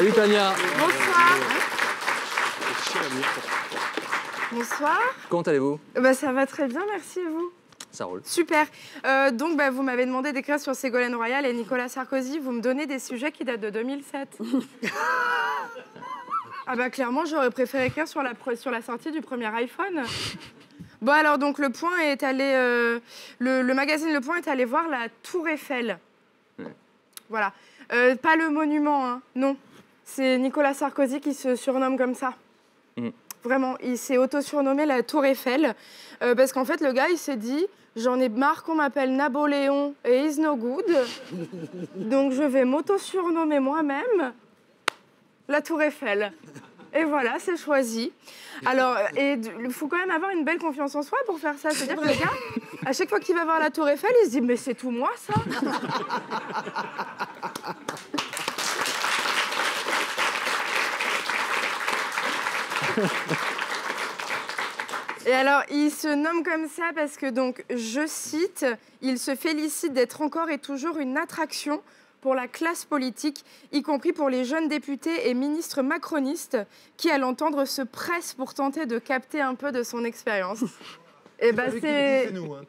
Salut Tania. Bonsoir. Bonsoir. Comment allez-vous? Bah, ça va très bien, merci et vous? Ça roule. Super. Donc, bah, vous m'avez demandé d'écrire sur Ségolène Royal et Nicolas Sarkozy. Vous me donnez des sujets qui datent de 2007. Ah bah clairement, j'aurais préféré écrire sur la sortie du premier iPhone. Bon alors, donc, Le Point est allé... le magazine Le Point est allé voir la Tour Eiffel. Voilà. Pas le monument, hein. Non. C'est Nicolas Sarkozy qui se surnomme comme ça. Vraiment, il s'est auto-surnommé la Tour Eiffel. Parce qu'en fait, le gars, il s'est dit... J'en ai marre qu'on m'appelle Napoléon et is no good. Donc, je vais m'auto-surnommer moi-même la Tour Eiffel. Et voilà, c'est choisi. Alors, il faut quand même avoir une belle confiance en soi pour faire ça. C'est-à-dire que le gars, à chaque fois qu'il va voir la Tour Eiffel, il se dit « Mais c'est tout moi, ça !» Et alors, il se nomme comme ça parce que, donc, je cite, « Il se félicite d'être encore et toujours une attraction pour la classe politique, y compris pour les jeunes députés et ministres macronistes qui, à l'entendre, se pressent pour tenter de capter un peu de son expérience. » Et bah, c'est nous. Hein.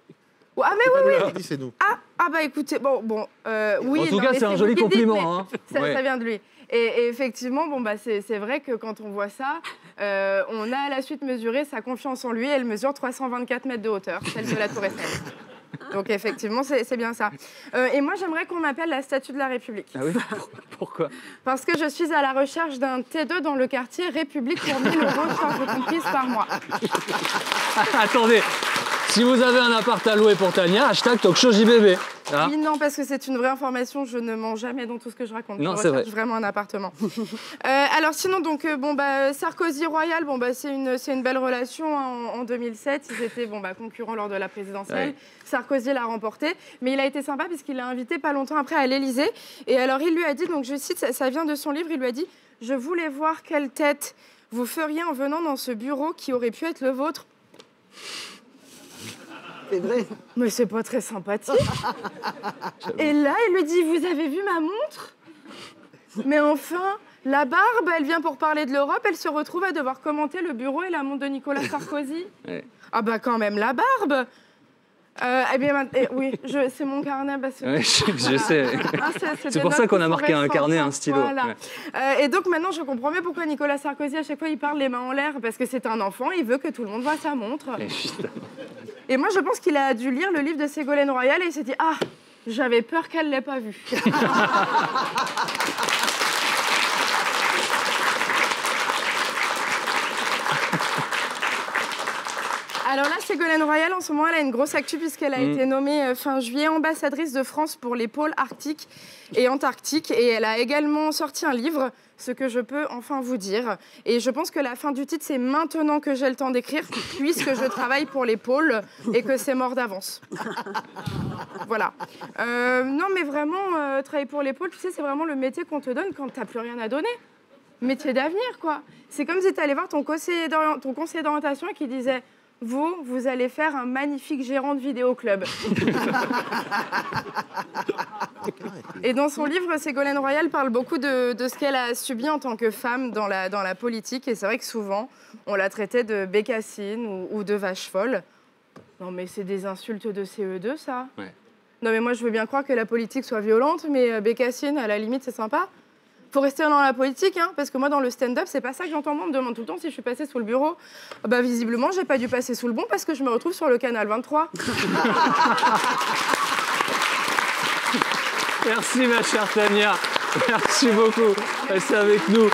Ah, mais oui, oui. C'est nous. Ah, bah écoutez, oui. En tout cas, c'est un joli compliment. Hein. Ça vient de lui. Et effectivement, bon, bah, c'est vrai que quand on voit ça, on a à la suite mesuré sa confiance en lui. Elle mesure 324 mètres de hauteur, celle de la Tour Eiffel. Donc effectivement, c'est bien ça. Et moi, j'aimerais qu'on m'appelle la Statue de la République. Ah oui? Pourquoi? Parce que je suis à la recherche d'un T2 dans le quartier République pour 1 000 € charges comprises par mois. Attendez, si vous avez un appart à louer pour Tania, hashtag TalkShowJBB. Hein? Oui, non, parce que c'est une vraie information, je ne mens jamais dans tout ce que je raconte. Non, c'est vrai. Vraiment un appartement. Alors sinon, donc, Sarkozy Royal, c'est une belle relation. Hein, en 2007, ils étaient concurrents lors de la présidentielle. Ouais. Sarkozy l'a remporté, mais il a été sympa parce qu'il l'a invité pas longtemps après à l'Élysée. Et alors, il lui a dit, donc je cite, ça vient de son livre, il lui a dit « Je voulais voir quelle tête vous feriez en venant dans ce bureau qui aurait pu être le vôtre. » C'est vrai. Mais c'est pas très sympathique. Et là, il lui dit, vous avez vu ma montre? Mais enfin, la barbe, elle vient pour parler de l'Europe, elle se retrouve à devoir commenter le bureau et la montre de Nicolas Sarkozy. Ouais. Ah bah quand même, la barbe. Oui, c'est mon carnet. Ouais, je sais. C'est pour ça qu'on a marqué un carnet, un stylo. Voilà. Ouais. Et donc maintenant, je comprends mieux pourquoi Nicolas Sarkozy, à chaque fois, il parle les mains en l'air, parce que c'est un enfant, il veut que tout le monde voit sa montre. Et moi, je pense qu'il a dû lire le livre de Ségolène Royal et il s'est dit « Ah, j'avais peur qu'elle ne l'ait pas vu. » Alors là, Ségolène Royal, en ce moment, elle a une grosse actu puisqu'elle a été nommée fin juillet ambassadrice de France pour les pôles arctiques et antarctiques. Et elle a également sorti un livre, ce que je peux enfin vous dire. Et je pense que la fin du titre, c'est maintenant que j'ai le temps d'écrire, puisque je travaille pour les pôles et que c'est mort d'avance. Voilà. Non, mais vraiment, travailler pour les pôles, tu sais, c'est vraiment le métier qu'on te donne quand tu n'as plus rien à donner. Métier d'avenir, quoi. C'est comme si tu allais voir ton conseiller d'orientation et qui disait... Vous allez faire un magnifique gérant de vidéoclub. Et dans son livre, Ségolène Royal parle beaucoup de ce qu'elle a subi en tant que femme dans la politique. Et c'est vrai que souvent, on la traitait de bécassine ou de vache folle. Non, mais c'est des insultes de CE2, ça. Ouais. Non, mais moi, je veux bien croire que la politique soit violente, mais bécassine, à la limite, c'est sympa. Faut rester dans la politique, hein, parce que moi, dans le stand-up, c'est pas ça que j'entends. On me demande tout le temps si je suis passée sous le bureau. Bah, visiblement, j'ai pas dû passer sous le bon parce que je me retrouve sur le canal 23. Merci, ma chère Tania. Merci beaucoup. Restez avec nous.